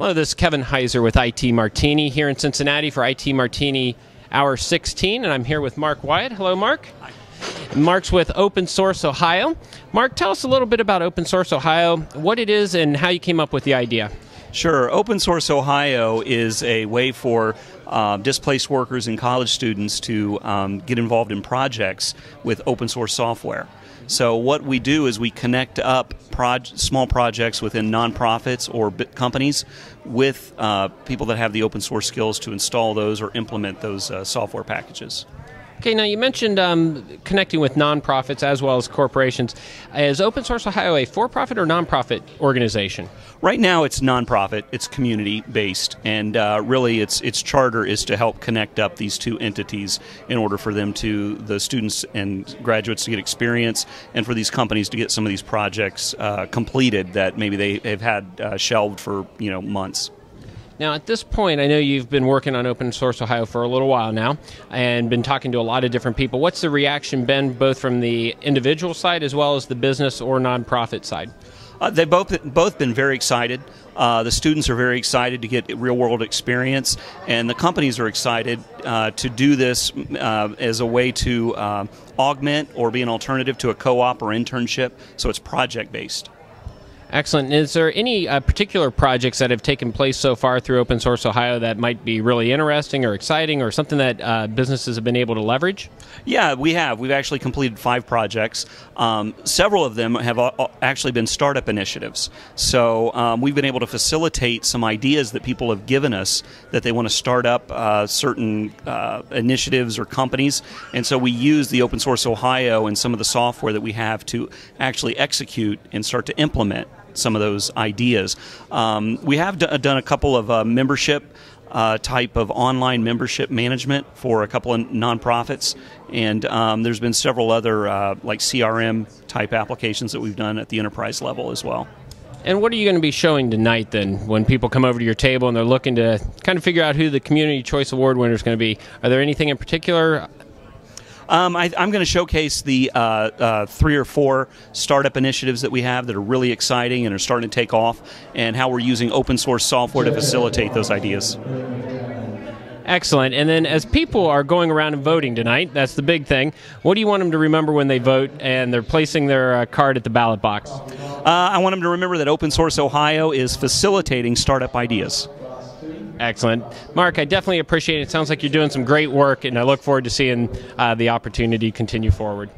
Hello, this is Kevin Heiser with IT Martini here in Cincinnati for IT Martini Hour 16, and I'm here with Mark Wyatt. Hello, Mark. Hi. Mark's with Open Source Ohio. Mark, tell us a little bit about Open Source Ohio, what it is, and how you came up with the idea. Sure. Open Source Ohio is a way for displaced workers and college students to get involved in projects with open source software. So what we do is we connect up small projects within nonprofits or companies with people that have the open source skills to install those or implement those software packages. Okay, now you mentioned connecting with nonprofits as well as corporations. Is Open Source Ohio a for-profit or nonprofit organization? Right now it's nonprofit, it's community-based, and really its charter is to help connect up these two entities in order for the students and graduates to get experience and for these companies to get some of these projects completed that maybe they've had shelved for months. Now, at this point, I know you've been working on Open Source Ohio for a little while now and been talking to a lot of different people. What's the reaction been both from the individual side as well as the business or nonprofit side? They've both been very excited. The students are very excited to get real-world experience, and the companies are excited to do this as a way to augment or be an alternative to a co-op or internship, so it's project-based. Excellent. Is there any particular projects that have taken place so far through Open Source Ohio that might be really interesting or exciting or something that businesses have been able to leverage? Yeah, we have. We've actually completed 5 projects. Several of them have actually been startup initiatives. So we've been able to facilitate some ideas that people have given us that they want to start up certain initiatives or companies. And so we use the Open Source Ohio and some of the software that we have to actually execute and start to implement some of those ideas. We have done a couple of membership type of online membership management for a couple of nonprofits, and there's been several other like CRM type applications that we've done at the enterprise level as well. And what are you going to be showing tonight then when people come over to your table and they're looking to kind of figure out who the Community Choice Award winner is going to be? Are there anything in particular? I'm going to showcase the 3 or 4 startup initiatives that we have that are really exciting and are starting to take off, and how we're using open source software to facilitate those ideas. Excellent. And then as people are going around and voting tonight, that's the big thing, what do you want them to remember when they vote and they're placing their card at the ballot box? I want them to remember that Open Source Ohio is facilitating startup ideas. Excellent. Mark, I definitely appreciate it. It sounds like you're doing some great work, and I look forward to seeing the opportunity continue forward.